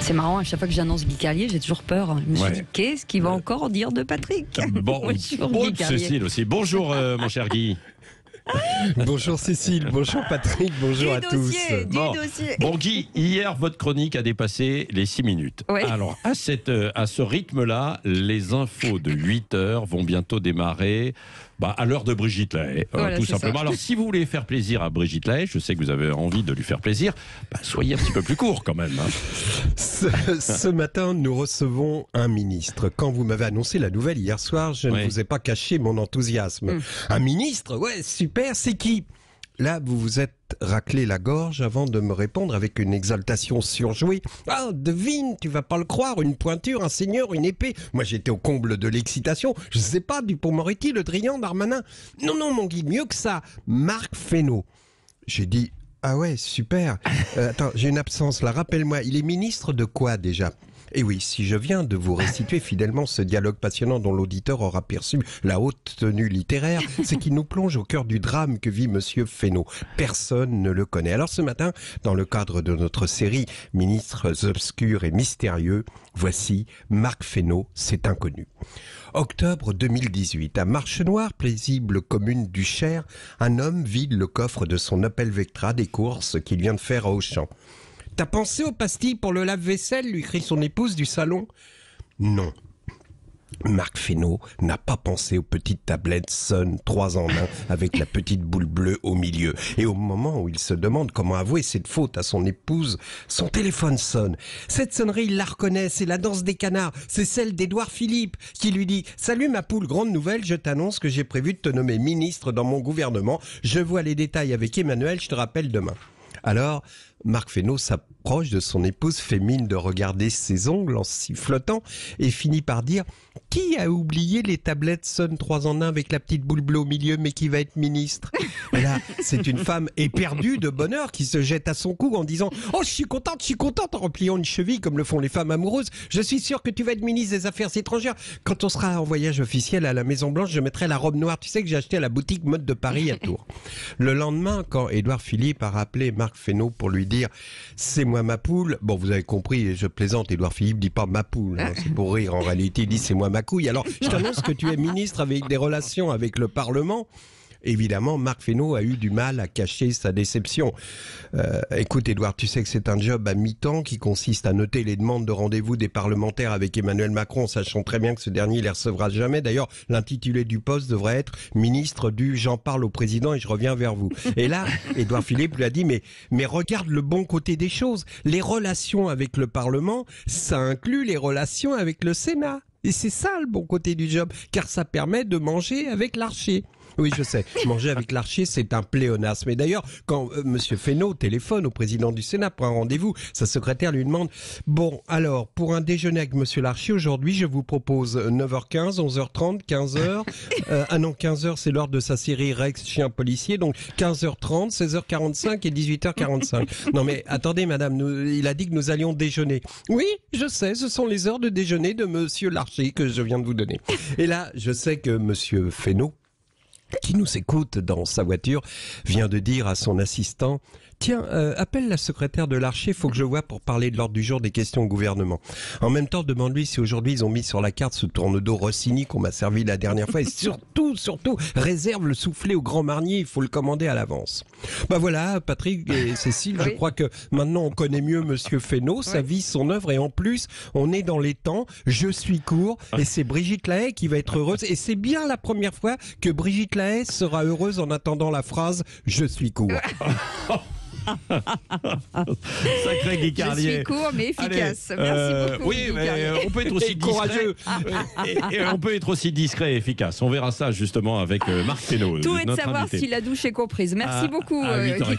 C'est marrant, à chaque fois que j'annonce Guy Carlier, j'ai toujours peur. Je me suis dit, qu'est-ce qu'il va encore dire de Patrick? Bon, Cécile aussi. Bonjour, mon cher Guy. Bonjour Cécile, bonjour Patrick, bonjour à tous. Bon Guy, hier votre chronique a dépassé les 6 minutes. Ouais. Alors à ce rythme-là, les infos de 8 heures vont bientôt démarrer à l'heure de Brigitte Lahaie, voilà, tout simplement. Ça. Alors si vous voulez faire plaisir à Brigitte Lahaie, je sais que vous avez envie de lui faire plaisir, soyez un petit peu plus court quand même. Ce matin, nous recevons un ministre. Quand vous m'avez annoncé la nouvelle hier soir, je ne vous ai pas caché mon enthousiasme. Un ministre, ouais, super, c'est qui ? Là, vous vous êtes raclé la gorge avant de me répondre avec une exaltation surjouée. Ah, devine, tu vas pas le croire, une pointure, un seigneur, une épée. Moi, j'étais au comble de l'excitation. Je sais pas, Dupond-Moretti, Le Drian, Darmanin. Non, mon Guy, mieux que ça. Marc Fesneau. J'ai dit, ah ouais, super. Attends, j'ai une absence là, rappelle-moi, il est ministre de quoi déjà ? Et oui, si je viens de vous restituer fidèlement ce dialogue passionnant dont l'auditeur aura perçu la haute tenue littéraire, c'est qu'il nous plonge au cœur du drame que vit Monsieur Fesneau. Personne ne le connaît. Alors ce matin, dans le cadre de notre série Ministres obscurs et mystérieux, voici Marc Fesneau, c'est inconnu. Octobre 2018, à Marchenoir, paisible commune du Cher, un homme vide le coffre de son Opel Vectra des courses qu'il vient de faire à Auchan. « T'as pensé aux pastilles pour le lave-vaisselle ?» lui crie son épouse du salon. Non. Marc Fesneau n'a pas pensé aux petites tablettes Sun 3 en 1 avec la petite boule bleue au milieu. Et au moment où il se demande comment avouer cette faute à son épouse, son téléphone sonne. Cette sonnerie, il la reconnaît, c'est la danse des canards. C'est celle d'Édouard Philippe qui lui dit « Salut ma poule, grande nouvelle, je t'annonce que j'ai prévu de te nommer ministre dans mon gouvernement. Je vois les détails avec Emmanuel, je te rappelle demain. » Alors, Marc Fesneau s'approche de son épouse, fait mine de regarder ses ongles en sifflotant et finit par dire « Qui a oublié les tablettes Sun 3 en 1 avec la petite boule bleue au milieu mais qui va être ministre ?» Et là, c'est une femme éperdue de bonheur qui se jette à son cou en disant « Oh, je suis contente, en repliant une cheville comme le font les femmes amoureuses. Je suis sûre que tu vas être ministre des Affaires étrangères. Quand on sera en voyage officiel à la Maison Blanche, je mettrai la robe noire. Tu sais que j'ai acheté à la boutique mode de Paris à Tours. » Le lendemain, quand Édouard Philippe a rappelé Marc Fesneau pour lui dire « C'est moi ma poule », bon, vous avez compris, je plaisante, Édouard Philippe dit pas ma poule, hein, c'est pour rire, en réalité il dit « C'est moi ma couille ». Alors, je t'annonce que tu es ministre avec des relations avec le Parlement. Évidemment, Marc Fesneau a eu du mal à cacher sa déception. Écoute, Édouard, tu sais que c'est un job à mi-temps qui consiste à noter les demandes de rendez-vous des parlementaires avec Emmanuel Macron, sachant très bien que ce dernier les recevra jamais. D'ailleurs, l'intitulé du poste devrait être « Ministre du J'en parle au président et je reviens vers vous ». Et là, Édouard Philippe lui a dit « Mais regarde le bon côté des choses. Les relations avec le Parlement, ça inclut les relations avec le Sénat. Et c'est ça le bon côté du job, car ça permet de manger avec l'archer. » Oui, je sais, manger avec l'archer, c'est un pléonasme. Et d'ailleurs, quand Monsieur Fesneau téléphone au président du Sénat pour un rendez-vous, sa secrétaire lui demande « Bon, alors, pour un déjeuner avec Monsieur Larcher, aujourd'hui, je vous propose 9h15, 11h30, 15h. Ah non, 15h, c'est l'heure de sa série Rex, chien policier, donc 15h30, 16h45 et 18h45. Non mais attendez, madame, il a dit que nous allions déjeuner. Oui, je sais, ce sont les heures de déjeuner de Monsieur Larcher que je viens de vous donner. Et là, je sais que Monsieur Fesneau, qui nous écoute dans sa voiture, vient de dire à son assistant « Tiens, appelle la secrétaire de Larcher, faut que je vois pour parler de l'ordre du jour des questions au gouvernement. En même temps, demande-lui si aujourd'hui ils ont mis sur la carte ce tourne-dos Rossini qu'on m'a servi la dernière fois et surtout, réserve le soufflet au Grand Marnier, il faut le commander à l'avance. » Voilà, Patrick et Cécile, je crois que maintenant on connaît mieux Monsieur Fesneau, sa vie, son œuvre et en plus, on est dans les temps, je suis court et c'est Brigitte Lahaie qui va être heureuse et c'est bien la première fois que Brigitte Lahaie sera heureuse en attendant la phrase « Je suis court ». Sacré Guy Carlier. Je suis court mais efficace. Allez, merci beaucoup. Oui, mais on peut être aussi courageux. Et on peut être aussi discret et efficace. On verra ça justement avec Marc Fesneau. Tout est de notre savoir invité. si la douche est comprise. Merci beaucoup, à 8h15. Guy Carlier.